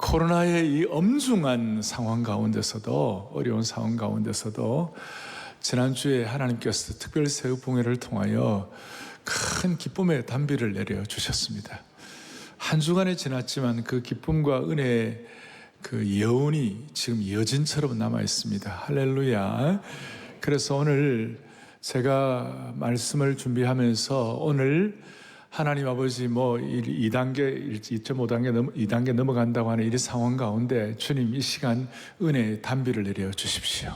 코로나의 이 엄중한 상황 가운데서도, 어려운 상황 가운데서도 지난주에 하나님께서 특별 새우봉회를 통하여 큰 기쁨의 단비를 내려주셨습니다. 한 주간이 지났지만 그 기쁨과 은혜의 그 여운이 지금 여진처럼 남아있습니다. 할렐루야. 그래서 오늘 제가 말씀을 준비하면서 오늘 하나님 아버지 2단계, 1.5단계, 2단계 넘어간다고 하는 이 상황 가운데 주님 이 시간 은혜의 단비를 내려주십시오.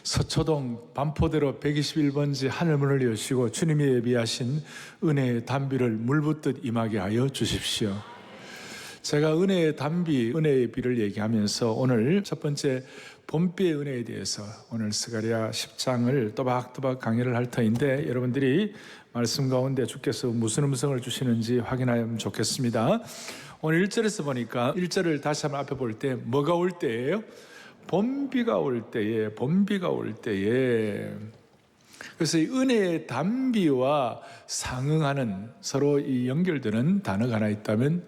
서초동 반포대로 121번지 하늘문을 여시고 주님이 예비하신 은혜의 단비를 물붓듯 임하게 하여 주십시오. 제가 은혜의 단비, 은혜의 비를 얘기하면서 오늘 첫 번째 봄비의 은혜에 대해서 오늘 스가랴 10장을 또박또박 강의를 할 터인데 여러분들이 말씀 가운데 주께서 무슨 음성을 주시는지 확인하면 좋겠습니다. 오늘 1절에서 보니까 1절을 다시 한번 앞에 볼 때 뭐가 올 때예요? 봄비가 올 때에, 봄비가 올 때에. 그래서 이 은혜의 단비와 상응하는 서로 이 연결되는 단어가 하나 있다면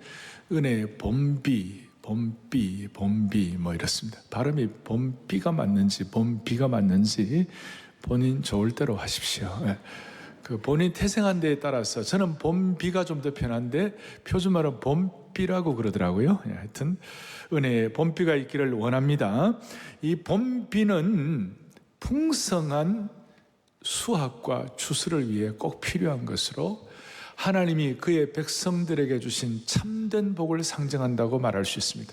은혜의 봄비, 봄비 이렇습니다. 발음이 봄비가 맞는지 봄비가 맞는지 본인 좋을 대로 하십시오. 그 본인 태생한 데에 따라서 저는 봄비가 좀 더 편한데 표준말은 봄비라고 그러더라고요. 하여튼 은혜의 봄비가 있기를 원합니다. 이 봄비는 풍성한 수확과 추수를 위해 꼭 필요한 것으로 하나님이 그의 백성들에게 주신 참된 복을 상징한다고 말할 수 있습니다.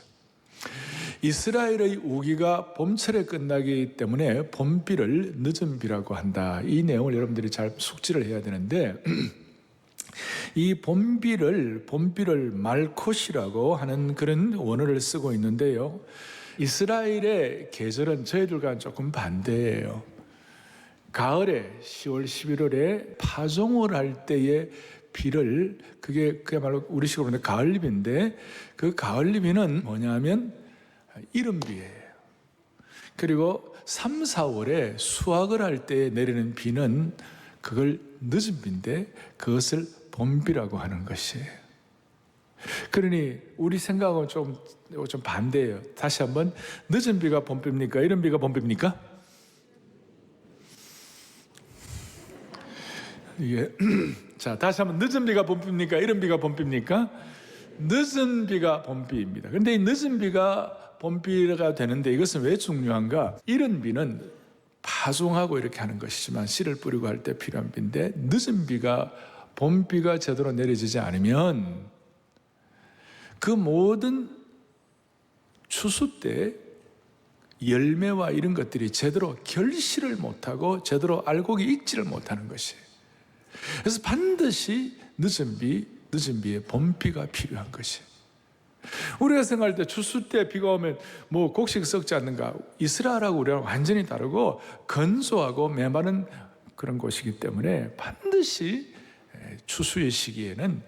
이스라엘의 우기가 봄철에 끝나기 때문에 봄비를 늦은 비라고 한다. 이 내용을 여러분들이 잘 숙지를 해야 되는데 이 봄비를 말콧이라고 하는 그런 원어를 쓰고 있는데요. 이스라엘의 계절은 저희들과는 조금 반대예요. 가을에 10월, 11월에 파종을 할 때의 비를 그야말로 우리식으로 가을비인데 그 가을비는 뭐냐면 이른비예요. 그리고 3, 4월에 수확을 할 때 내리는 비는 그걸 늦은 비인데 그것을 봄비라고 하는 것이에요. 그러니 우리 생각은 좀 반대예요. 다시 한번 늦은 비가 봄비입니까? 이른 비가 봄비입니까? 이게 자, 다시 한번 늦은 비가 봄비입니까? 이른 비가 봄비입니까? 늦은 비가 봄비입니다. 그런데 이 늦은 비가 봄비가 되는데 이것은 왜 중요한가? 이른 비는 파종하고 이렇게 하는 것이지만 씨를 뿌리고 할 때 필요한 비인데 늦은 비가 봄비가 제대로 내려지지 않으면 그 모든 추수 때 열매와 이런 것들이 제대로 결실을 못하고 제대로 알곡이 익지를 못하는 것이에요. 그래서 반드시 늦은 비에 봄비가 필요한 것이에요. 우리가 생각할 때 추수 때 비가 오면 곡식 썩지 않는가? 이스라엘하고 우리랑 완전히 다르고 건조하고 메마른 그런 곳이기 때문에 반드시 추수의 시기에는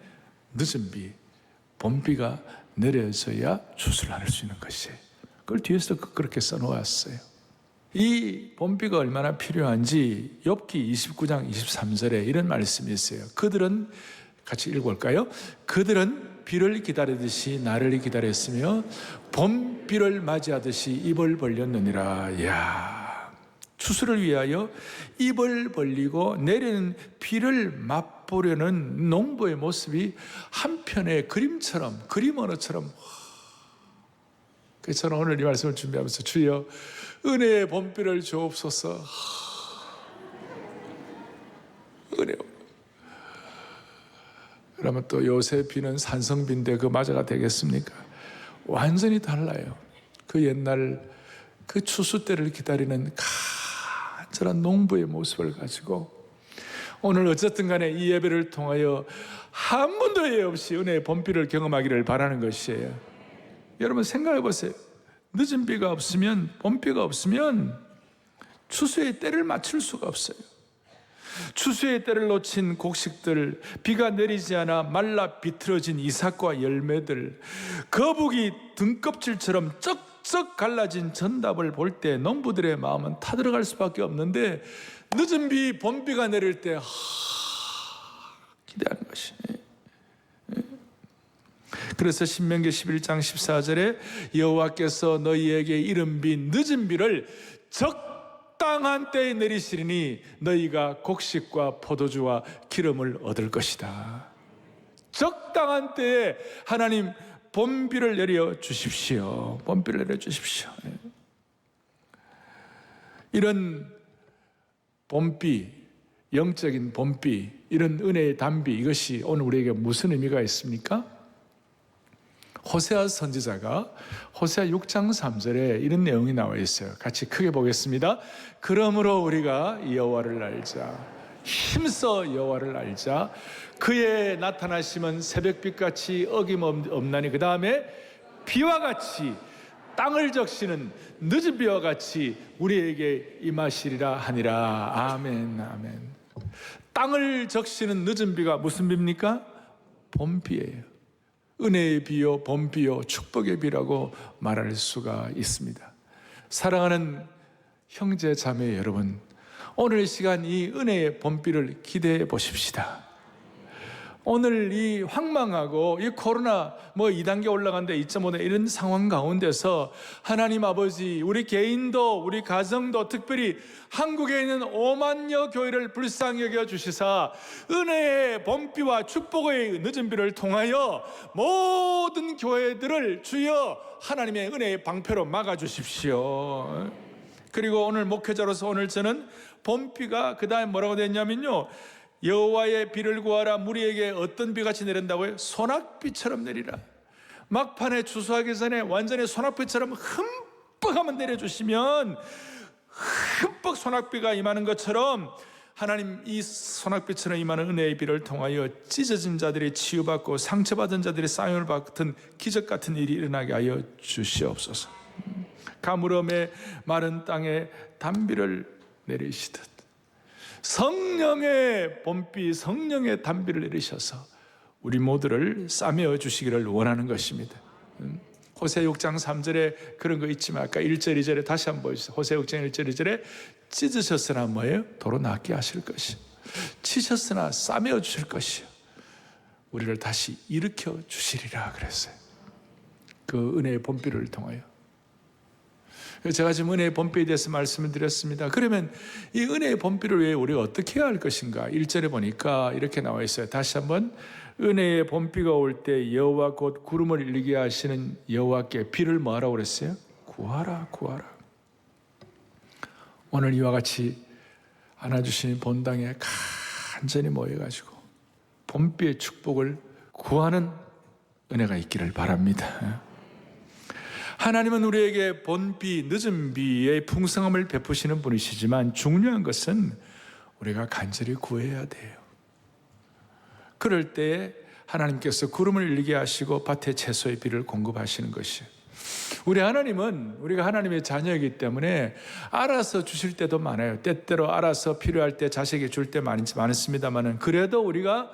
늦은 비, 봄비가 내려져야 추수를 할 수 있는 것이에요. 그걸 뒤에서 그렇게 써놓았어요. 이 봄비가 얼마나 필요한지 욥기 29장 23절에 이런 말씀이 있어요. 그들은 같이 읽어볼까요? 그들은 비를 기다리듯이 나를 기다렸으며 봄비를 맞이하듯이 입을 벌렸느니라. 이야, 추수를 위하여 입을 벌리고 내리는 비를 맛보려는 농부의 모습이 한편의 그림처럼, 그림 언어처럼. 그래서 저는 오늘 이 말씀을 준비하면서 주여 은혜의 봄비를 주옵소서. 은혜. 그러면 또 요새 비는 산성비인데 그 맞아가 되겠습니까? 완전히 달라요. 그 옛날 그 추수 때를 기다리는 간절한 농부의 모습을 가지고 오늘 어쨌든 간에 이 예배를 통하여 한 번도 예외 없이 은혜의 봄비를 경험하기를 바라는 것이에요. 여러분 생각해 보세요. 늦은 비가 없으면, 봄비가 없으면 추수의 때를 맞출 수가 없어요. 추수의 때를 놓친 곡식들, 비가 내리지 않아 말라 비틀어진 이삭과 열매들, 거북이 등껍질처럼 쩍쩍 갈라진 전답을 볼 때 농부들의 마음은 타들어갈 수밖에 없는데 늦은 비, 봄비가 내릴 때 기대하는 것이. 그래서 신명기 11장 14절에 여호와께서 너희에게 이른 비 늦은 비를 적당한 때에 내리시리니 너희가 곡식과 포도주와 기름을 얻을 것이다. 적당한 때에 하나님 봄비를 내려 주십시오. 봄비를 내려 주십시오. 이런 봄비, 영적인 봄비, 이런 은혜의 단비, 이것이 오늘 우리에게 무슨 의미가 있습니까? 호세아 선지자가 호세아 6장 3절에 이런 내용이 나와 있어요. 같이 크게 보겠습니다. 그러므로 우리가 여호와를 알자, 힘써 여호와를 알자. 그의 나타나심은 새벽빛같이 어김없나니 그 다음에 비와 같이 땅을 적시는 늦은 비와 같이 우리에게 임하시리라 하니라. 아멘, 아멘. 땅을 적시는 늦은 비가 무슨 비입니까? 봄비예요. 은혜의 비요, 봄비요, 축복의 비라고 말할 수가 있습니다. 사랑하는 형제 자매 여러분, 오늘 이 시간 이 은혜의 봄비를 기대해 보십시다. 오늘 이 황망하고 이 코로나 2단계 올라간데 2.5대 이런 상황 가운데서 하나님 아버지, 우리 개인도 우리 가정도 특별히 한국에 있는 5만여 교회를 불쌍히 여겨 주시사 은혜의 봄비와 축복의 늦은 비를 통하여 모든 교회들을 주여 하나님의 은혜의 방패로 막아 주십시오. 그리고 오늘 목회자로서 오늘 저는 봄비가 그 다음에 뭐라고 됐냐면요, 여호와의 비를 구하라. 무리에게 어떤 비같이 내린다고요? 소낙비처럼 내리라. 막판에 추수하기 전에 완전히 소낙비처럼 흠뻑 한번 내려주시면 흠뻑 소낙비가 임하는 것처럼 하나님 이 소낙비처럼 임하는 은혜의 비를 통하여 찢어진 자들이 치유받고 상처받은 자들이 사용을 받은 기적 같은 일이 일어나게 하여 주시옵소서. 가물음의 마른 땅에 단비를 내리시듯 성령의 봄비, 성령의 단비를 내리셔서 우리 모두를 싸매어 주시기를 원하는 것입니다. 호세 6장 3절에 그런 거 있지만 아까 1절 2절에 다시 한번 보여주세요. 호세 6장 1절 2절에 찢으셨으나 뭐예요? 도로 낫게 하실 것이요, 치셨으나 싸매어 주실 것이요, 우리를 다시 일으켜 주시리라 그랬어요. 그 은혜의 봄비를 통하여. 제가 지금 은혜의 봄비에 대해서 말씀을 드렸습니다. 그러면 이 은혜의 봄비를 위해 우리가 어떻게 해야 할 것인가? 1절에 보니까 이렇게 나와 있어요. 다시 한번, 은혜의 봄비가 올 때 여호와 곧 구름을 일게 하시는 여호와께 비를 뭐하라고 그랬어요? 구하라, 구하라. 오늘 이와 같이 안아주신 본당에 간절히 모여가지고 봄비의 축복을 구하는 은혜가 있기를 바랍니다. 하나님은 우리에게 봄비, 늦은 비의 풍성함을 베푸시는 분이시지만 중요한 것은 우리가 간절히 구해야 돼요. 그럴 때에 하나님께서 구름을 일게 하시고 밭에 채소의 비를 공급하시는 것이에요. 우리 하나님은 우리가 하나님의 자녀이기 때문에 알아서 주실 때도 많아요. 때때로 알아서 필요할 때 자식에게 줄 때 많습니다만, 그래도 우리가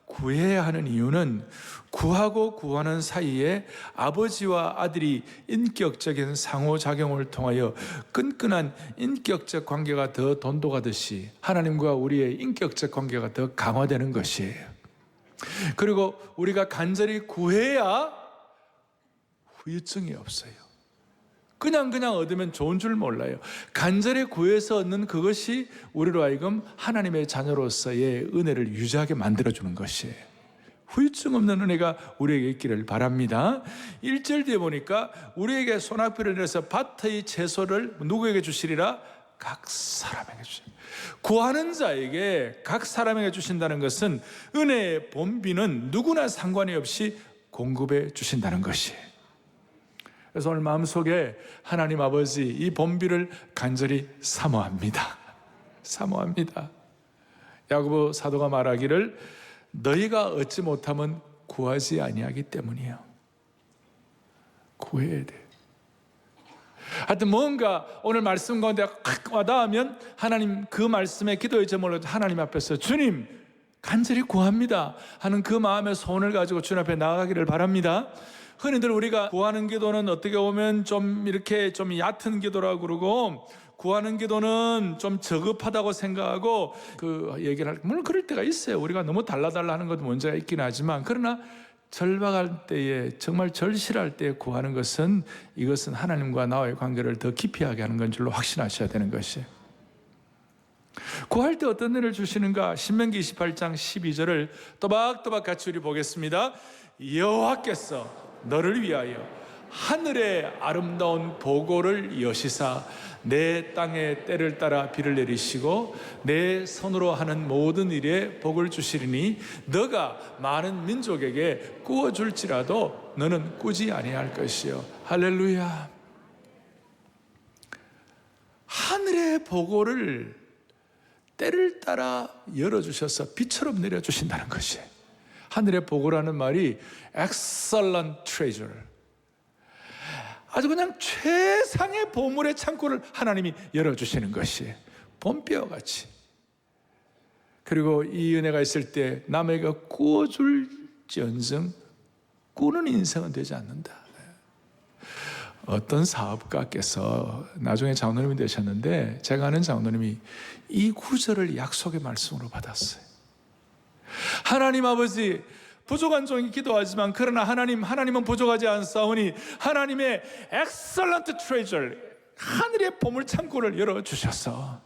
구해야 하는 이유는 구하고 구하는 사이에 아버지와 아들이 인격적인 상호작용을 통하여 끈끈한 인격적 관계가 더 돈독하듯이 하나님과 우리의 인격적 관계가 더 강화되는 것이에요. 그리고 우리가 간절히 구해야 후유증이 없어요. 그냥 얻으면 좋은 줄 몰라요. 간절히 구해서 얻는 그것이 우리로 하여금 하나님의 자녀로서의 은혜를 유지하게 만들어주는 것이에요. 후유증 없는 은혜가 우리에게 있기를 바랍니다. 1절 뒤에 보니까 우리에게 소낙비를 내려서 밭의 채소를 누구에게 주시리라? 각 사람에게 주시리라. 구하는 자에게 각 사람에게 주신다는 것은 은혜의 봄비는 누구나 상관이 없이 공급해 주신다는 것이에요. 그래서 오늘 마음속에 하나님 아버지 이 봄비를 간절히 사모합니다. 사모합니다. 야고보 사도가 말하기를 너희가 얻지 못하면 구하지 아니하기 때문이에요. 구해야 돼. 하여튼 뭔가 오늘 말씀 가운데 와닿으면 하나님 그 말씀에 기도의 제목을 하나님 앞에서 주님 간절히 구합니다 하는 그 마음의 소원을 가지고 주님 앞에 나아가기를 바랍니다. 흔히들 우리가 구하는 기도는 어떻게 보면 좀 이렇게 좀 얕은 기도라고 그러고 구하는 기도는 좀 저급하다고 생각하고 그 얘기를 물론 그럴 때가 있어요. 우리가 너무 달라달라 하는 것도 문제가 있긴 하지만 그러나 절박할 때에, 정말 절실할 때에 구하는 것은, 이것은 하나님과 나와의 관계를 더 깊이 하게 하는 건 줄로 확신하셔야 되는 것이에요. 구할 때 어떤 은혜를 주시는가? 신명기 28장 12절을 또박또박 같이 우리 보겠습니다. 여호와께서 너를 위하여 하늘의 아름다운 보고를 여시사 내 땅에 때를 따라 비를 내리시고 내 손으로 하는 모든 일에 복을 주시리니 너가 많은 민족에게 꾸어줄지라도 너는 꾸지 아니할 것이요. 할렐루야. 하늘의 보고를 때를 따라 열어주셔서 비처럼 내려주신다는 것이에요. 하늘의 보고라는 말이 excellent treasure, 아주 그냥 최상의 보물의 창고를 하나님이 열어주시는 것이에요. 봄비와 같이. 그리고 이 은혜가 있을 때 남에게 꾸어줄지언정 꾸는 인생은 되지 않는다. 어떤 사업가께서 나중에 장로님이 되셨는데, 제가 아는 장로님이 이 구절을 약속의 말씀으로 받았어요. 하나님 아버지, 부족한 종이 기도하지만 그러나 하나님은 부족하지 않사오니 하나님의 excellent treasure, 하늘의 보물 창고를 열어주셔서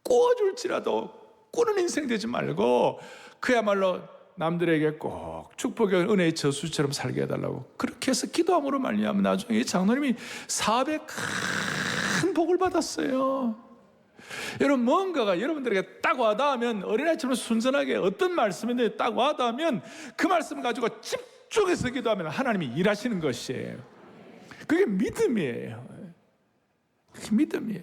꾸어줄지라도 꾸는 인생 되지 말고 그야말로 남들에게 꼭 축복의 은혜의 저수처럼 살게 해달라고 그렇게 해서 기도함으로 말미암아 나중에 이 장로님이 사업에 큰 복을 받았어요. 여러분, 뭔가가 여러분들에게 딱 와닿으면, 어린아이처럼 순전하게 어떤 말씀인데 딱 와닿으면 그 말씀을 가지고 집중해서 기도하면 하나님이 일하시는 것이에요. 그게 믿음이에요. 그게 믿음이에요.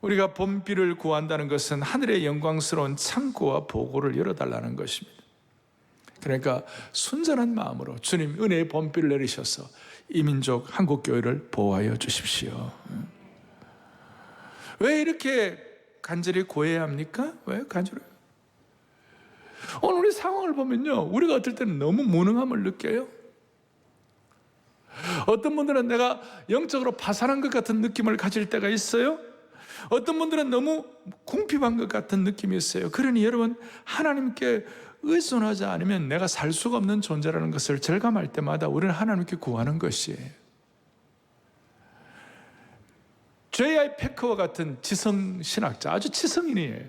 우리가 봄비를 구한다는 것은 하늘의 영광스러운 창고와 보고를 열어달라는 것입니다. 그러니까 순전한 마음으로 주님 은혜의 봄비를 내리셔서 이 민족 한국교회를 보호하여 주십시오. 왜 이렇게 간절히 구해야 합니까? 왜 간절히? 오늘 우리 상황을 보면요, 우리가 어떨 때는 너무 무능함을 느껴요. 어떤 분들은 내가 영적으로 파산한 것 같은 느낌을 가질 때가 있어요. 어떤 분들은 너무 궁핍한 것 같은 느낌이 있어요. 그러니 여러분, 하나님께 의존하지 않으면 내가 살 수가 없는 존재라는 것을 절감할 때마다 우리는 하나님께 구하는 것이에요. J.I. 패커와 같은 지성신학자, 아주 지성인이에요.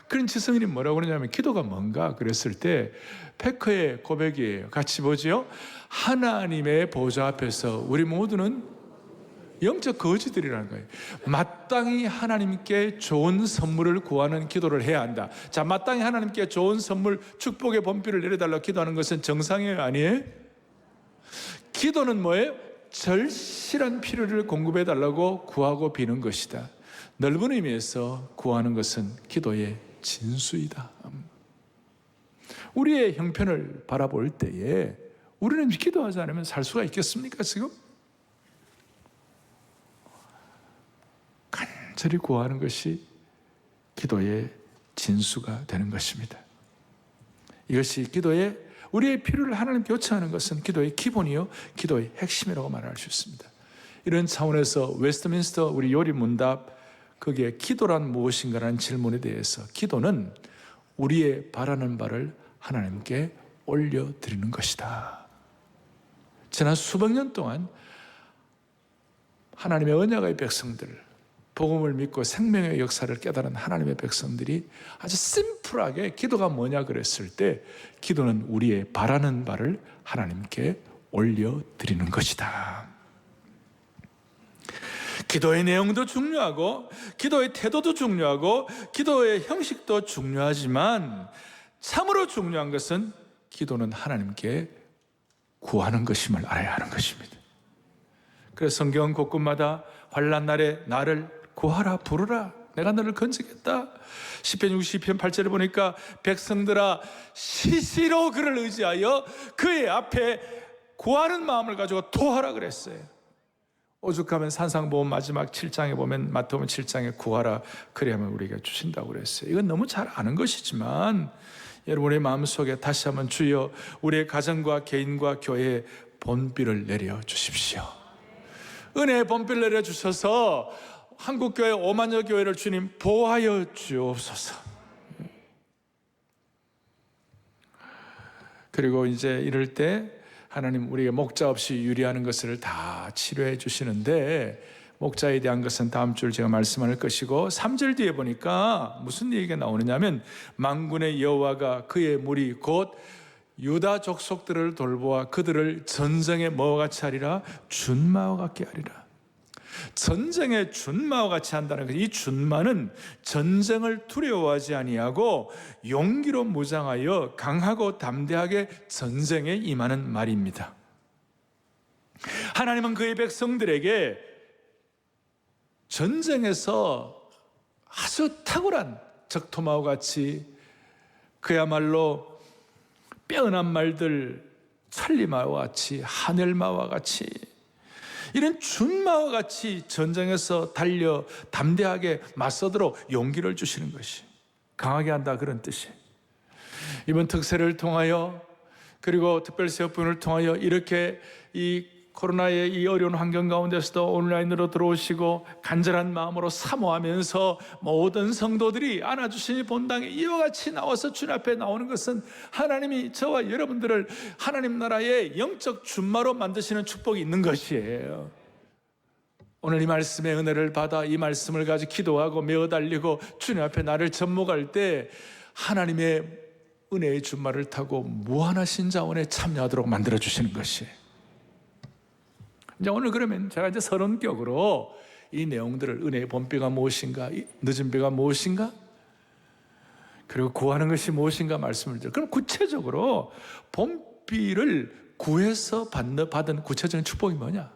그런 지성인이 뭐라고 그러냐면, 기도가 뭔가 그랬을 때 패커의 고백이에요. 같이 보지요. 하나님의 보좌 앞에서 우리 모두는 영적 거지들이라는 거예요. 마땅히 하나님께 좋은 선물을 구하는 기도를 해야 한다. 자, 마땅히 하나님께 좋은 선물, 축복의 봄비를 내려달라고 기도하는 것은 정상이에요, 아니에요? 기도는 뭐예요? 절실한 필요를 공급해달라고 구하고 비는 것이다. 넓은 의미에서 구하는 것은 기도의 진수이다. 우리의 형편을 바라볼 때에 우리는 기도하지 않으면 살 수가 있겠습니까, 지금? 간절히 구하는 것이 기도의 진수가 되는 것입니다. 이것이 기도의, 우리의 필요를 하나님께 요청하는 것은 기도의 기본이요, 기도의 핵심이라고 말할 수 있습니다. 이런 차원에서 웨스트민스터 우리 요리 문답, 거기에 기도란 무엇인가라는 질문에 대해서, 기도는 우리의 바라는 바를 하나님께 올려드리는 것이다. 지난 수백 년 동안 하나님의 언약의 백성들, 복음을 믿고 생명의 역사를 깨달은 하나님의 백성들이 아주 심플하게 기도가 뭐냐 그랬을 때, 기도는 우리의 바라는 바를 하나님께 올려드리는 것이다. 기도의 내용도 중요하고 기도의 태도도 중요하고 기도의 형식도 중요하지만 참으로 중요한 것은 기도는 하나님께 구하는 것임을 알아야 하는 것입니다. 그래서 성경 곳곳마다 환난 날에 나를 구하라, 부르라, 내가 너를 건지겠다. 시편 60편 8절에 보니까 백성들아 시시로 그를 의지하여 그의 앞에 구하는 마음을 가지고 토하라 그랬어요. 오죽하면 산상보험 마지막 7장에 보면, 마태복음 7장에 구하라 그래야만 우리에게 주신다고 그랬어요. 이건 너무 잘 아는 것이지만 여러분의 마음속에 다시 한번 주여 우리의 가정과 개인과 교회에 본비를 내려 주십시오. 은혜의 본비를 내려 주셔서 한국교회 5만여 교회를 주님 보호하여 주옵소서. 그리고 이제 이럴 때 하나님 우리에게 목자 없이 유리하는 것을 다 치료해 주시는데, 목자에 대한 것은 다음 주 제가 말씀할 것이고, 3절 뒤에 보니까 무슨 얘기가 나오느냐면, 만군의 여호와가 그의 무리 곧 유다 족속들을 돌보아 그들을 전쟁의 뭐와 같이 하리라? 준마와 같게 하리라. 전쟁의 준마와 같이 한다는 것, 이 준마는 전쟁을 두려워하지 아니하고 용기로 무장하여 강하고 담대하게 전쟁에 임하는 말입니다. 하나님은 그의 백성들에게 전쟁에서 아주 탁월한 적토마와 같이, 그야말로 빼어난 말들, 천리마와 같이, 하늘마와 같이, 이런 준마와 같이 전쟁에서 달려 담대하게 맞서도록 용기를 주시는 것이, 강하게 한다, 그런 뜻이에요. 이번 특세를 통하여, 그리고 특별사역분을 통하여 이렇게 이 코로나의 이 어려운 환경 가운데서도 온라인으로 들어오시고 간절한 마음으로 사모하면서 모든 성도들이 안아주시니 본당에 이와 같이 나와서 주님 앞에 나오는 것은 하나님이 저와 여러분들을 하나님 나라의 영적 준마로 만드시는 축복이 있는 것이에요. 오늘 이 말씀의 은혜를 받아 이 말씀을 가지고 기도하고 메어달리고 주님 앞에 나를 접목할 때 하나님의 은혜의 준마를 타고 무한하신 자원에 참여하도록 만들어주시는 것이에요. 이제 오늘 그러면 제가 이제 서론격으로 이 내용들을, 은혜의 본비가 무엇인가, 늦은 비가 무엇인가, 그리고 구하는 것이 무엇인가 말씀을 드려요. 그럼 구체적으로 본비를 구해서 받은 구체적인 축복이 뭐냐?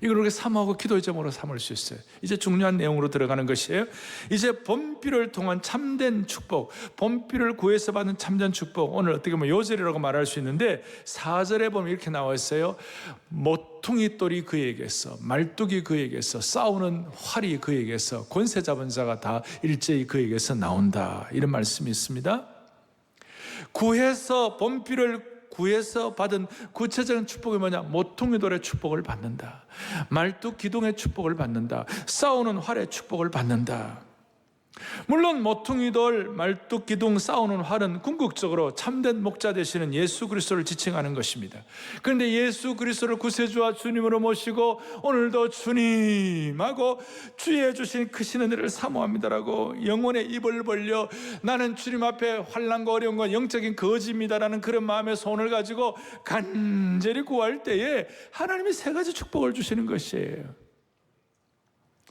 이걸 그렇게 사모하고 기도의 제목으로 삼을 수 있어요. 이제 중요한 내용으로 들어가는 것이에요. 이제 본비를 통한 참된 축복, 본비를 구해서 받는 참된 축복, 오늘 어떻게 보면 요절이라고 말할 수 있는데 4절에 보면 이렇게 나와 있어요. 모퉁이 돌이 그에게서, 말뚝이 그에게서, 싸우는 활이 그에게서, 권세 잡은 자가 다 일제히 그에게서 나온다, 이런 말씀이 있습니다. 구해서, 본비를 구해서 받은 구체적인 축복이 뭐냐? 모퉁이 돌의 축복을 받는다, 말뚝 기둥의 축복을 받는다, 싸우는 활의 축복을 받는다. 물론 모퉁이 돌, 말뚝 기둥, 싸우는 활은 궁극적으로 참된 목자 되시는 예수 그리스도를 지칭하는 것입니다. 그런데 예수 그리스도를 구세주와 주님으로 모시고 오늘도 주님하고 주의 주신 크신 은혜를 사모합니다라고 영혼의 입을 벌려 나는 주님 앞에 환난과 어려움과 영적인 거지입니다라는 그런 마음의 손을 가지고 간절히 구할 때에 하나님이 세 가지 축복을 주시는 것이에요.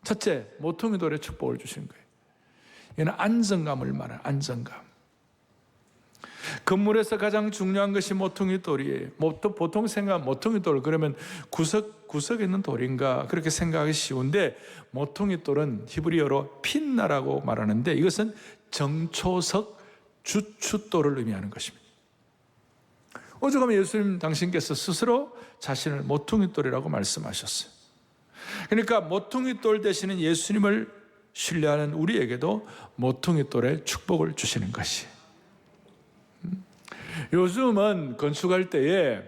첫째, 모퉁이 돌의 축복을 주시는 거예요. 이는 안정감을 말하는 안정감. 건물에서 가장 중요한 것이 모퉁이 돌이에요. 보통 생각 모퉁이 돌 그러면 구석에 있는 돌인가 그렇게 생각하기 쉬운데, 모퉁이 돌은 히브리어로 핀나라고 말하는데 이것은 정초석 주춧돌을 의미하는 것입니다. 오죽하면 예수님 당신께서 스스로 자신을 모퉁이 돌이라고 말씀하셨어요. 그러니까 모퉁이 돌 되시는 예수님을 신뢰하는 우리에게도 모퉁이 돌의 축복을 주시는 것이. 요즘은 건축할 때에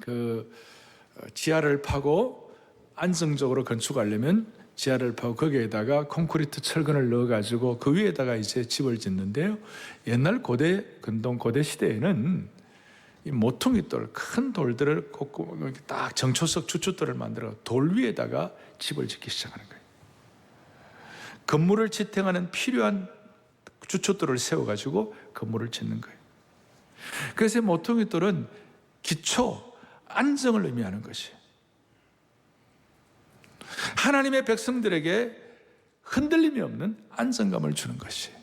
그 지하를 파고 안정적으로 건축하려면 지하를 파고 거기에다가 콘크리트 철근을 넣어가지고 그 위에다가 이제 집을 짓는데요. 옛날 고대 시대에는 이 모퉁이 돌, 큰 돌들을 꽂고 딱 정초석 주춧돌을 만들어 돌 위에다가 집을 짓기 시작하는 거예요. 건물을 지탱하는 필요한 주춧돌을 세워가지고 건물을 짓는 거예요. 그래서 모퉁이 돌은 기초, 안정을 의미하는 것이에요. 하나님의 백성들에게 흔들림이 없는 안정감을 주는 것이에요.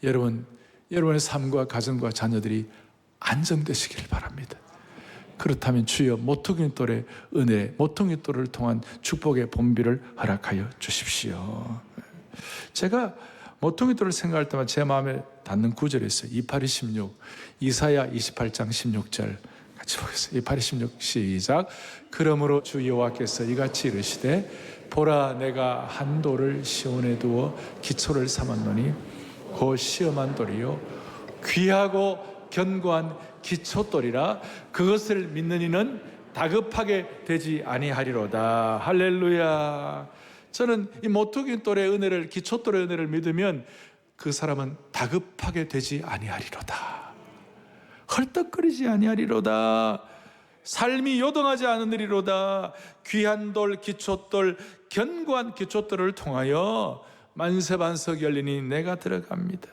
여러분의 삶과 가정과 자녀들이 안정되시기를 바랍니다. 그렇다면 주여 모퉁이 돌의 은혜, 모퉁이 돌을 통한 축복의 본비를 허락하여 주십시오. 제가 모퉁이 돌을 생각할 때마다 제 마음에 닿는 구절이 있어요. 28-26 이사야 28장 16절 같이 보겠습니다. 28-26 시작. 그러므로 주 여호와께서 이같이 이르시되 보라, 내가 한 돌을 시온에 두어 기초를 삼았노니 곧 시험한 돌이요 귀하고 견고한 기초돌이라 그것을 믿는 이는 다급하게 되지 아니하리로다. 할렐루야. 저는 이 모퉁이 돌의 은혜를, 기초돌의 은혜를 믿으면 그 사람은 다급하게 되지 아니하리로다. 헐떡거리지 아니하리로다. 삶이 요동하지 않으리로다. 귀한 돌 기초돌 견고한 기초돌을 통하여 만세반석 열리니 내가 들어갑니다.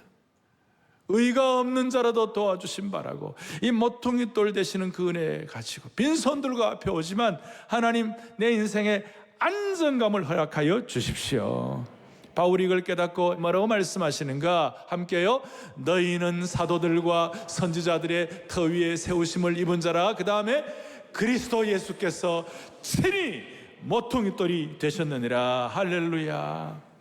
의가 없는 자라도 도와주신 바라고 이 모퉁이 돌 되시는 그 은혜 가지고 빈손들과 앞에 오지만 하나님 내 인생에 안정감을 허락하여 주십시오. 바울이 이걸 깨닫고 뭐라고 말씀하시는가? 함께요. 너희는 사도들과 선지자들의 터 위에 세우심을 입은 자라. 그 다음에 그리스도 예수께서 친히 모퉁이 돌이 되셨느니라. 할렐루야.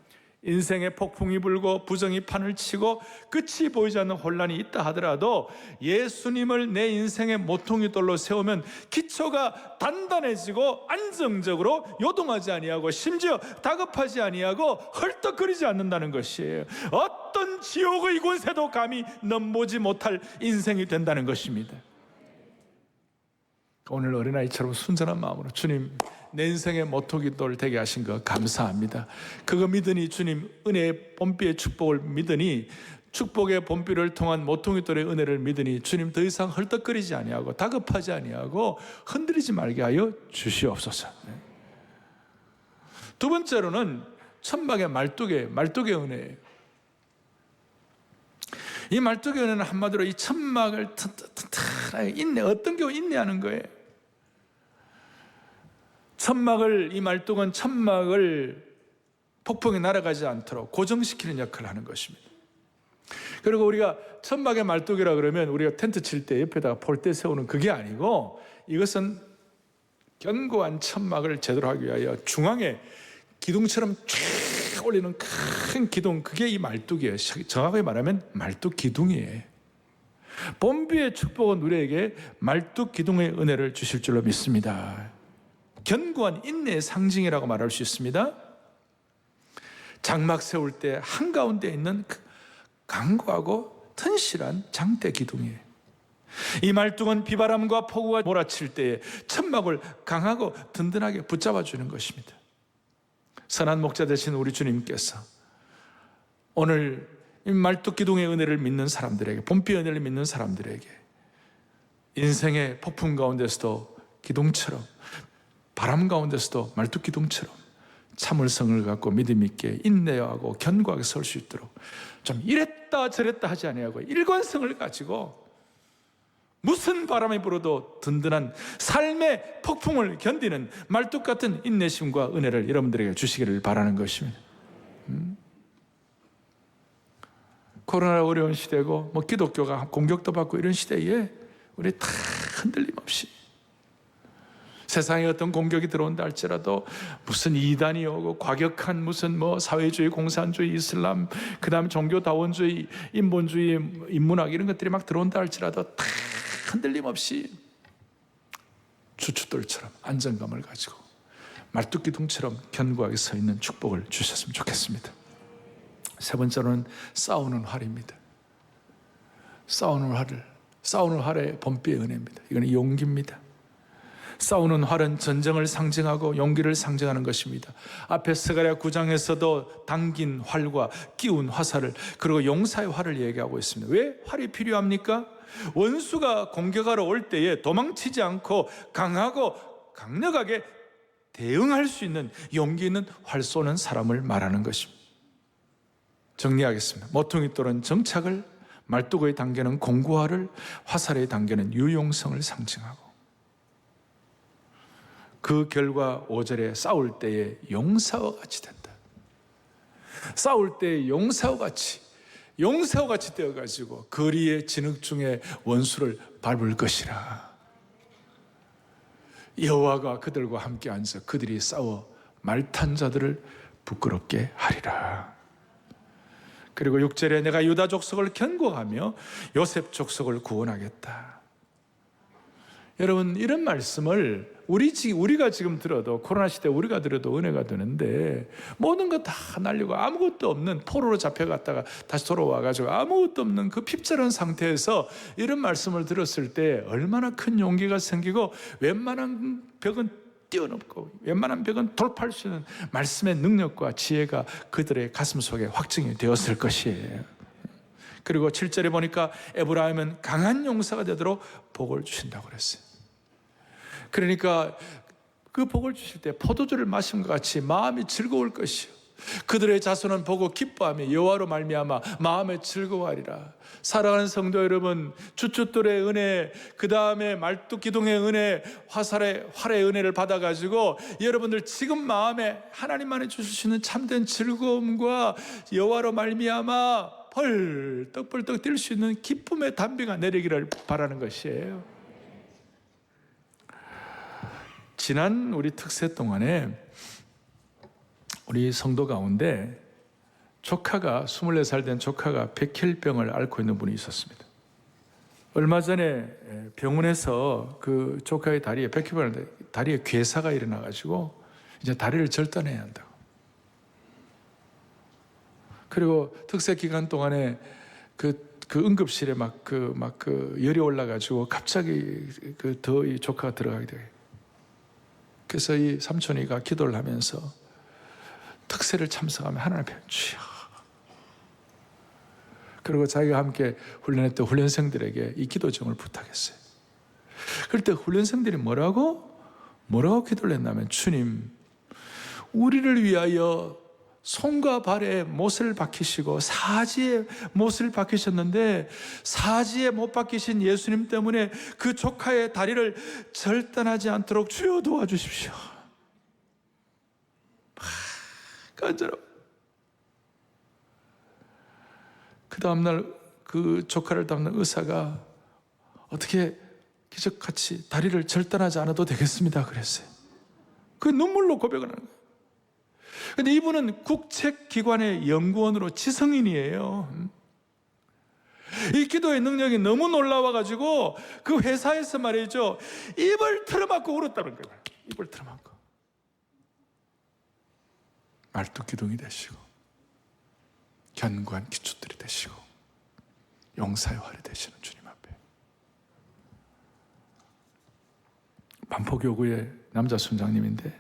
인생의 폭풍이 불고 부정이 판을 치고 끝이 보이지 않는 혼란이 있다 하더라도 예수님을 내 인생의 모퉁이 돌로 세우면 기초가 단단해지고 안정적으로 요동하지 아니하고 심지어 다급하지 아니하고 헐떡거리지 않는다는 것이에요. 어떤 지옥의 권세도 감히 넘보지 못할 인생이 된다는 것입니다. 오늘 어린아이처럼 순전한 마음으로 주님 내 인생의 모퉁이 돌 되게 하신 거 감사합니다. 그거 믿으니 주님 은혜의 봄비의 축복을 믿으니 축복의 봄비를 통한 모퉁이 돌의 은혜를 믿으니 주님 더 이상 헐떡거리지 아니하고 다급하지 아니하고 흔들리지 말게 하여 주시옵소서. 두 번째로는 천막의 말뚝의 은혜예요. 이 말뚝의 은혜는 한마디로 이 천막을 튼튼하게 인내, 어떤 경우 인내하는 거예요. 이 말뚝은 천막을 폭풍이 날아가지 않도록 고정시키는 역할을 하는 것입니다. 그리고 우리가 천막의 말뚝이라 그러면 우리가 텐트 칠 때 옆에다가 폴대 세우는 그게 아니고 이것은 견고한 천막을 제대로 하기 위하여 중앙에 기둥처럼 쫙 올리는 큰 기둥, 그게 이 말뚝이에요. 정확하게 말하면 말뚝 기둥이에요. 봄비의 축복은 우리에게 말뚝 기둥의 은혜를 주실 줄로 믿습니다. 견고한 인내의 상징이라고 말할 수 있습니다. 장막 세울 때 한가운데 있는 강고하고 튼실한 장대 기둥이에요. 이 말뚝은 비바람과 폭우가 몰아칠 때에 천막을 강하고 든든하게 붙잡아 주는 것입니다. 선한 목자 되신 우리 주님께서 오늘 이 말뚝 기둥의 은혜를 믿는 사람들에게, 봄비 은혜를 믿는 사람들에게 인생의 폭풍 가운데서도 기둥처럼, 바람 가운데서도 말뚝 기둥처럼 참을성을 갖고 믿음 있게 인내하고 견고하게 설 수 있도록 좀 이랬다 저랬다 하지 아니하고 일관성을 가지고 무슨 바람이 불어도 든든한 삶의 폭풍을 견디는 말뚝 같은 인내심과 은혜를 여러분들에게 주시기를 바라는 것입니다. 코로나 어려운 시대고 기독교가 공격도 받고 이런 시대에 우리 다 흔들림 없이 세상에 어떤 공격이 들어온다 할지라도 무슨 이단이 오고 과격한 무슨 사회주의, 공산주의, 이슬람, 그 다음에 종교다원주의, 인본주의, 인문학 이런 것들이 막 들어온다 할지라도 다 흔들림 없이 주춧돌처럼 안정감을 가지고 말뚝기둥처럼 견고하게 서 있는 축복을 주셨으면 좋겠습니다. 세 번째로는 싸우는 활입니다. 싸우는 활의 봄비의 은혜입니다. 이건 용기입니다. 싸우는 활은 전쟁을 상징하고 용기를 상징하는 것입니다. 앞에 스가랴 9장에서도 당긴 활과 끼운 화살을, 그리고 용사의 활을 얘기하고 있습니다. 왜 활이 필요합니까? 원수가 공격하러 올 때에 도망치지 않고 강하고 강력하게 대응할 수 있는 용기 있는 활 쏘는 사람을 말하는 것입니다. 정리하겠습니다. 모퉁이돌은 정착을, 말뚝의 단계는 공고화를, 화살의 단계는 유용성을 상징하고, 그 결과 5절에 싸울 때에 용사와 같이 된다. 싸울 때에 용사와 같이 되어가지고 거리의 진흙 중에 원수를 밟을 것이라. 여호와가 그들과 함께 앉아 그들이 싸워 말탄 자들을 부끄럽게 하리라. 그리고 6절에 내가 유다 족속을 견고하며 요셉 족속을 구원하겠다. 여러분, 이런 말씀을 우리가 지금 들어도, 코로나 시대 우리가 들어도 은혜가 되는데, 모든 거 다 날리고 아무것도 없는, 포로로 잡혀갔다가 다시 돌아와가지고 아무것도 없는 그 핍절한 상태에서 이런 말씀을 들었을 때 얼마나 큰 용기가 생기고 웬만한 벽은 뛰어넘고 웬만한 벽은 돌파할 수 있는 말씀의 능력과 지혜가 그들의 가슴 속에 확증이 되었을 것이에요. 그리고 7절에 보니까 에브라임은 강한 용사가 되도록 복을 주신다고 그랬어요. 그러니까 그 복을 주실 때 포도주를 마신 것 같이 마음이 즐거울 것이요, 그들의 자손은 보고 기뻐하며 여호와로 말미암아 마음에 즐거워하리라. 사랑하는 성도 여러분, 주춧돌의 은혜, 그 다음에 말뚝기둥의 은혜, 활의 은혜를 받아가지고 여러분들 지금 마음에 하나님만이 주실 수 있는 참된 즐거움과 여호와로 말미암아 벌떡벌떡 뛸 수 있는 기쁨의 담비가 내리기를 바라는 것이에요. 지난 우리 특세 동안에 우리 성도 가운데 조카가 24살 된 조카가 백혈병을 앓고 있는 분이 있었습니다. 얼마 전에 병원에서 그 조카의 다리에 백혈병, 다리에 괴사가 일어나가지고 이제 다리를 절단해야 한다고. 그리고 특세 기간 동안에 그 응급실에 막 열이 올라가지고 갑자기 이 조카가 들어가게 돼요. 그래서 이 삼촌이가 기도를 하면서 특세를 참석하며 하나님 앞에 주여, 그리고 자기가 함께 훈련했던 훈련생들에게 이 기도 제목을 부탁했어요. 그럴 때 훈련생들이 뭐라고 기도를 했냐면, 주님, 우리를 위하여 손과 발에 못을 박히시고 사지에 못을 박히셨는데 사지에 못 박히신 예수님 때문에 그 조카의 다리를 절단하지 않도록 주여 도와주십시오. 간절하고, 그 다음날 그 조카를 담는 의사가 어떻게 기적같이 다리를 절단하지 않아도 되겠습니다 그랬어요. 그 눈물로 고백을 하는 거예요. 근데 이분은 국책기관의 연구원으로 지성인이에요. 이 기도의 능력이 너무 놀라워가지고 그 회사에서 말이죠, 입을 틀어막고 울었다는 거예요. 입을 틀어막고. 말뚝기둥이 되시고 견고한 기초들이 되시고 용사의 활이 되시는 주님 앞에, 반포교구의 남자 순장님인데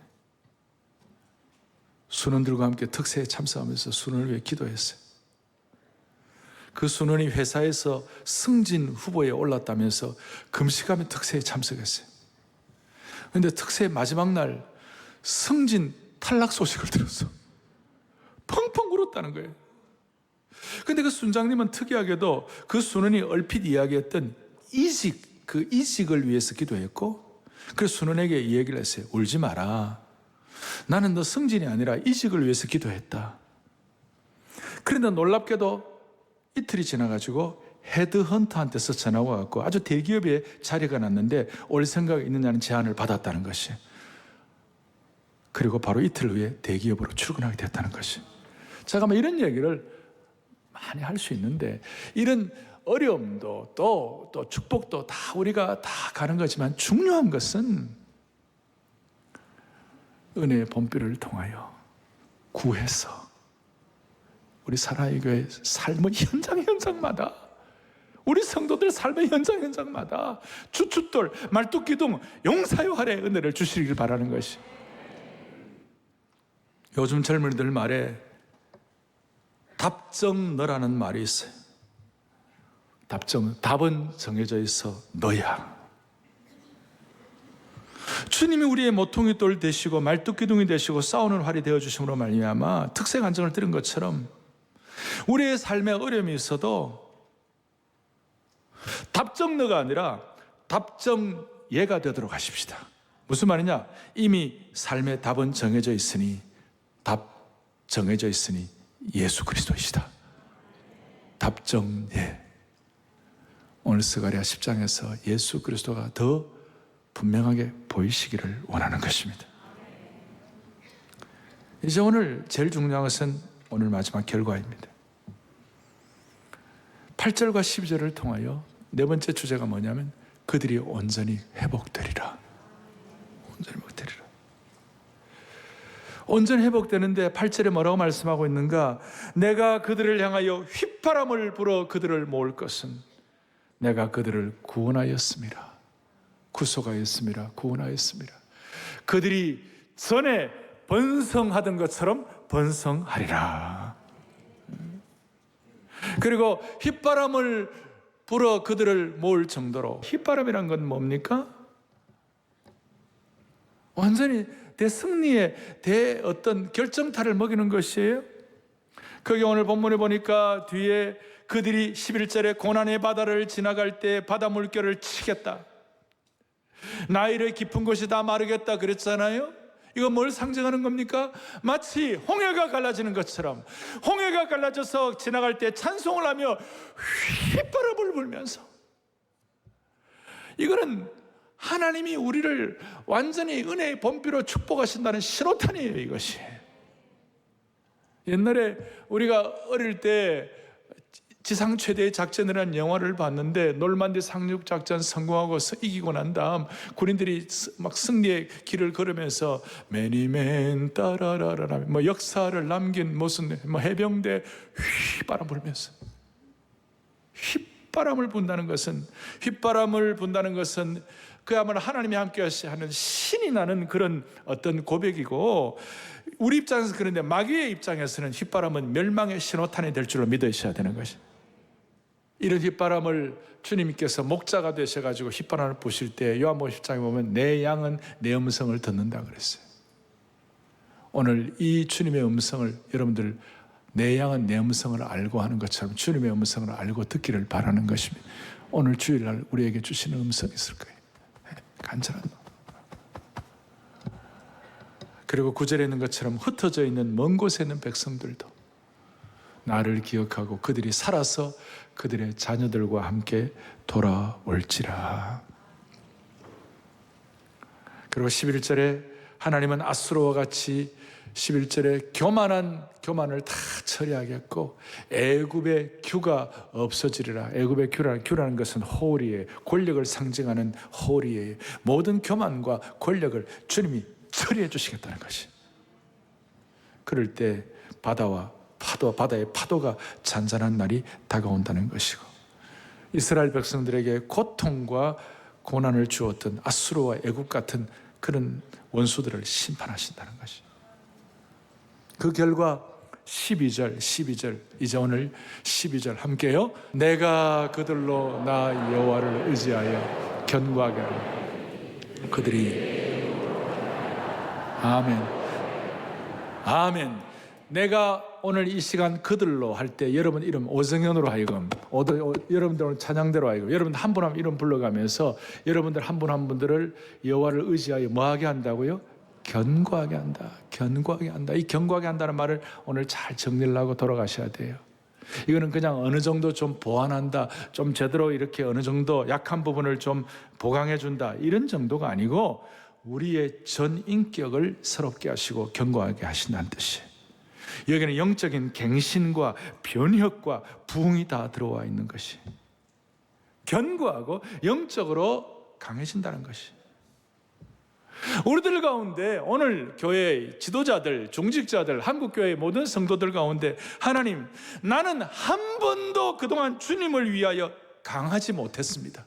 순원들과 함께 특세에 참석하면서 순원을 위해 기도했어요. 그 순원이 회사에서 승진 후보에 올랐다면서 금식하며 특세에 참석했어요. 그런데 특세의 마지막 날 승진 탈락 소식을 들었어. 펑펑 울었다는 거예요. 근데 그 순장님은 특이하게도 그 순원이 얼핏 이야기했던 그 이직을 위해서 기도했고, 그래서 순원에게 이 얘기를 했어요. 울지 마라. 나는 너 승진이 아니라 이직을 위해서 기도했다. 그런데 놀랍게도 이틀이 지나가지고 헤드헌터한테서 전화가 왔고 아주 대기업에 자리가 났는데 올 생각이 있느냐는 제안을 받았다는 것이, 그리고 바로 이틀 후에 대기업으로 출근하게 됐다는 것이. 잠깐만, 이런 얘기를 많이 할 수 있는데 이런 어려움도 또 축복도 다 우리가 다 가는 거지만 중요한 것은 은혜의 본비를 통하여 구해서 우리 사랑의 교회 삶의 현장마다, 우리 성도들 삶의 현장마다 주춧돌, 말뚝기둥, 용사의 활의 은혜를 주시길 바라는 것이. 요즘 젊은이들 말에 답정너라는 말이 있어요. 답은 정해져 있어 너야. 주님이 우리의 모퉁이 돌 되시고 말뚝기둥이 되시고 싸우는 활이 되어주심으로 말미암아 특세 간증을 들은 것처럼 우리의 삶에 어려움이 있어도 답정너가 아니라 답정예가 되도록 하십시다. 무슨 말이냐? 이미 삶의 답은 정해져 있으니, 예수 그리스도이시다. 답정예. 오늘 스가랴 10장에서 예수 그리스도가 더 분명하게 보이시기를 원하는 것입니다. 이제 오늘 제일 중요한 것은 오늘 마지막 결과입니다. 8절과 12절을 통하여 네 번째 주제가 뭐냐면 그들이 온전히 회복되리라. 온전히 회복되리라. 온전히 회복되는데 8절에 뭐라고 말씀하고 있는가? 내가 그들을 향하여 휘파람을 불어 그들을 모을 것은 내가 그들을 구원하였습니다. 구속하였습니다. 구원하였습니다. 그들이 전에 번성하던 것처럼 번성하리라. 그리고 휘바람을 불어 그들을 모을 정도로. 휘바람이란 건 뭡니까? 완전히 대승리의 어떤 결정타를 먹이는 것이에요. 거기 오늘 본문에 보니까 뒤에 그들이 11절에 고난의 바다를 지나갈 때 바다 물결을 치겠다, 나일의 깊은 곳이 다 마르겠다 그랬잖아요. 이거 뭘 상징하는 겁니까? 마치 홍해가 갈라지는 것처럼, 홍해가 갈라져서 지나갈 때 찬송을 하며 휘바람을 불면서, 이거는 하나님이 우리를 완전히 은혜의 범비로 축복하신다는 신호탄이에요. 이것이 옛날에 우리가 어릴 때 지상 최대의 작전이라는 영화를 봤는데, 놀만디 상륙 작전 성공하고 이기고 난 다음 군인들이 막 승리의 길을 걸으면서 매니맨 따라라라 뭐 역사를 남긴 무슨 뭐 해병대 휘바람 불면서, 휘바람을 분다는 것은 그야말로 하나님이 함께 하는 신이 나는 그런 어떤 고백이고, 우리 입장에서 그런데 마귀의 입장에서는 휘바람은 멸망의 신호탄이 될 줄로 믿으셔야 되는 것이. 이런 휘바람을 주님께서 목자가 되셔가지고 휘바람을 부실 때 요한복음 10장에 보면 내 양은 내 음성을 듣는다 그랬어요. 오늘 이 주님의 음성을 여러분들, 내 양은 내 음성을 알고 하는 것처럼 주님의 음성을 알고 듣기를 바라는 것입니다. 오늘 주일날 우리에게 주시는 음성이 있을 거예요. 간절한 마음. 그리고 구절에 있는 것처럼 흩어져 있는 먼 곳에 있는 백성들도 나를 기억하고 그들이 살아서 그들의 자녀들과 함께 돌아올지라. 그리고 11절에 하나님은 아수르와 같이 11절에 교만을 다 처리하겠고 애굽의 규가 없어지리라. 애굽의 규라는 것은 홀이에요. 권력을 상징하는 홀이에요. 모든 교만과 권력을 주님이 처리해 주시겠다는 것이. 그럴 때 바다의 파도가 잔잔한 날이 다가온다는 것이고, 이스라엘 백성들에게 고통과 고난을 주었던 아수르와 애굽 같은 그런 원수들을 심판하신다는 것이. 그 결과 12절 이제 오늘 12절 함께요. 내가 그들로 나 여호와를 의지하여 견고하게 하라. 그들이 아멘. 내가 오늘 이 시간 그들로 할 때 여러분 이름 오정현으로 하여금, 여러분들 오늘 찬양대로 하여금, 여러분 한 분 한 분 이름 불러가면서 여러분들 한 분 한 분들을 여호와를 의지하여 뭐하게 한다고요? 견고하게 한다. 이 견고하게 한다는 말을 오늘 잘 정리를 하고 돌아가셔야 돼요. 이거는 그냥 어느 정도 좀 보완한다, 좀 제대로 이렇게 어느 정도 약한 부분을 좀 보강해 준다, 이런 정도가 아니고 우리의 전 인격을 새롭게 하시고 견고하게 하신다는 뜻이에요. 여기는 영적인 갱신과 변혁과 부흥이 다 들어와 있는 것이, 견고하고 영적으로 강해진다는 것이. 우리들 가운데 오늘 교회 지도자들, 중직자들, 한국교회의 모든 성도들 가운데 하나님, 나는 한 번도 그동안 주님을 위하여 강하지 못했습니다.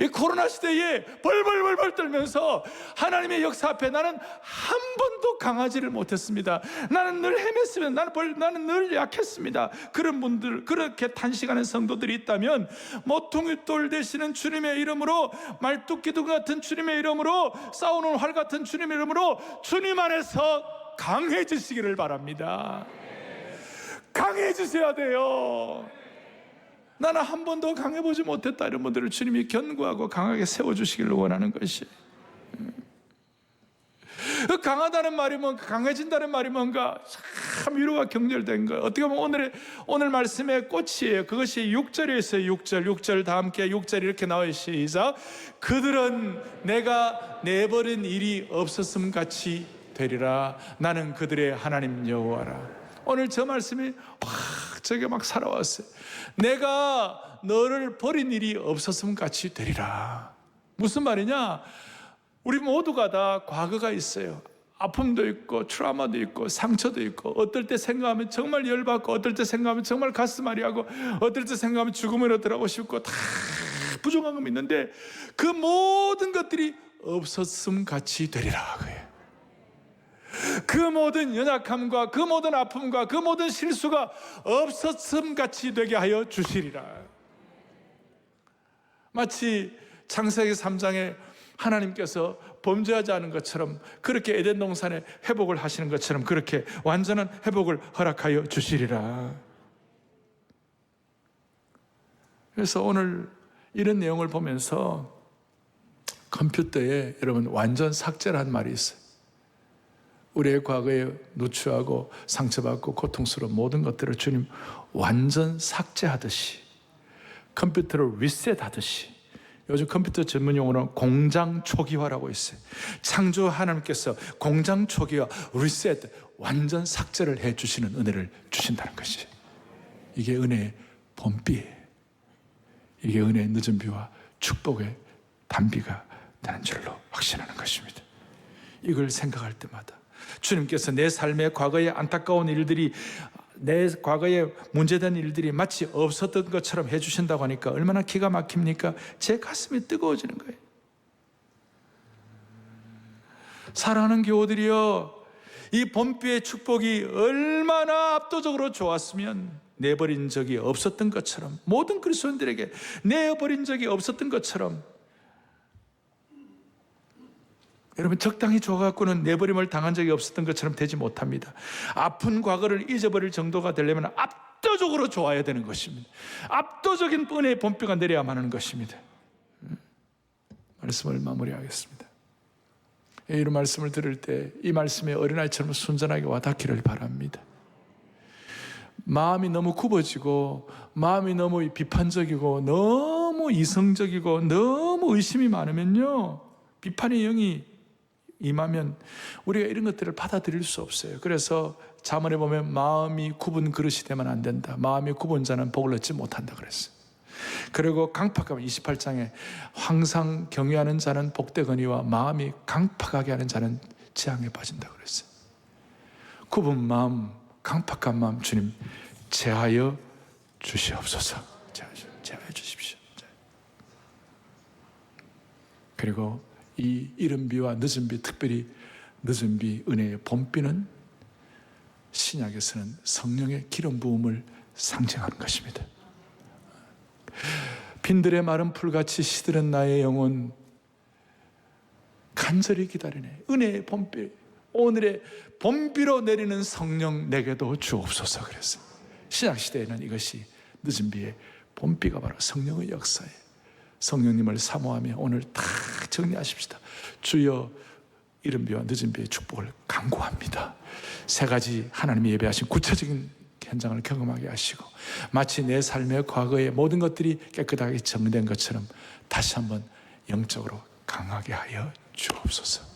이 코로나 시대에 벌벌벌 떨면서 하나님의 역사 앞에 나는 한 번도 강하지를 못했습니다. 나는 늘 헤맸으면, 나는 늘 약했습니다. 그런 분들, 그렇게 탄식하는 성도들이 있다면 모퉁이돌 되시는 주님의 이름으로, 말뚝기둥 같은 주님의 이름으로, 싸우는 활 같은 주님의 이름으로 주님 안에서 강해지시기를 바랍니다. 강해지셔야 돼요. 나는 한 번도 강해보지 못했다, 이런 분들을 주님이 견고하고 강하게 세워주시기를 원하는 것이. 강하다는 말이 뭔가, 강해진다는 말이 뭔가 참 위로가 격렬된 거예요. 어떻게 보면 오늘 말씀의 꽃이에요. 그것이 6절에 있어요. 6절 다 함께 6절 이렇게 나와요. 시작. 그들은 내가 내버린 일이 없었음 같이 되리라. 나는 그들의 하나님 여호와라. 오늘 저 말씀이 저게 막 살아왔어요. 내가 너를 버린 일이 없었음 같이 되리라. 무슨 말이냐? 우리 모두가 다 과거가 있어요. 아픔도 있고 트라우마도 있고 상처도 있고, 어떨 때 생각하면 정말 열받고, 어떨 때 생각하면 정말 가슴 아리하고, 어떨 때 생각하면 죽음으로 들어가고 싶고, 다 부족한 건 있는데 그 모든 것들이 없었음 같이 되리라. 그 모든 연약함과 그 모든 아픔과 그 모든 실수가 없었음 같이 되게 하여 주시리라. 마치 창세기 3장에 하나님께서 범죄하지 않은 것처럼, 그렇게 에덴 동산에 회복을 하시는 것처럼 그렇게 완전한 회복을 허락하여 주시리라. 그래서 오늘 이런 내용을 보면서 컴퓨터에 여러분 완전 삭제라는 말이 있어요. 우리의 과거에 누추하고 상처받고 고통스러운 모든 것들을 주님 완전 삭제하듯이, 컴퓨터를 리셋하듯이, 요즘 컴퓨터 전문 용어로는 공장 초기화라고 있어요. 창조 하나님께서 공장 초기화, 리셋, 완전 삭제를 해주시는 은혜를 주신다는 것이, 이게 은혜의 본비예요. 이게 은혜의 늦은 비와 축복의 단비가 되는 줄로 확신하는 것입니다. 이걸 생각할 때마다 주님께서 내 삶의 과거의 안타까운 일들이, 내 과거에 문제된 일들이 마치 없었던 것처럼 해주신다고 하니까 얼마나 기가 막힙니까? 제 가슴이 뜨거워지는 거예요. 사랑하는 교우들이여, 이 본비의 축복이 얼마나 압도적으로 좋았으면 내버린 적이 없었던 것처럼, 모든 그리스도인들에게 내버린 적이 없었던 것처럼, 여러분 적당히 좋아갖고는 내버림을 당한 적이 없었던 것처럼 되지 못합니다. 아픈 과거를 잊어버릴 정도가 되려면 압도적으로 좋아야 되는 것입니다. 압도적인 은혜의 본비가 내려야만 하는 것입니다. 말씀을 마무리하겠습니다. 이런 말씀을 들을 때 이 말씀에 어린아이처럼 순전하게 와닿기를 바랍니다. 마음이 너무 굽어지고, 마음이 너무 비판적이고, 너무 이성적이고, 너무 의심이 많으면요, 비판의 영이 임하면 우리가 이런 것들을 받아들일 수 없어요. 그래서 잠언에 보면 마음이 굽은 그릇이 되면 안 된다. 마음이 굽은 자는 복을 얻지 못한다 그랬어요. 그리고 강팍함, 28장에 항상 경외하는 자는 복되거니와 마음이 강팍하게 하는 자는 재앙에 빠진다 그랬어요. 굽은 마음, 강팍한 마음 주님 제하여 주시옵소서. 제하여 주십시오. 그리고 이 이른 비와 늦은 비, 특별히 늦은 비, 은혜의 봄비는 신약에서는 성령의 기름 부음을 상징하는 것입니다. 빈들의 마른 풀같이 시들은 나의 영혼 간절히 기다리네. 은혜의 봄비, 오늘의 봄비로 내리는 성령 내게도 주옵소서 그랬어요. 신약시대에는 이것이 늦은 비의 봄비가 바로 성령의 역사예요. 성령님을 사모하며 오늘 다 정리하십시다. 주여, 이른 비와 늦은 비의 축복을 간구합니다. 세 가지 하나님이 예배하신 구체적인 현장을 경험하게 하시고, 마치 내 삶의 과거의 모든 것들이 깨끗하게 정리된 것처럼 다시 한번 영적으로 강하게 하여 주옵소서.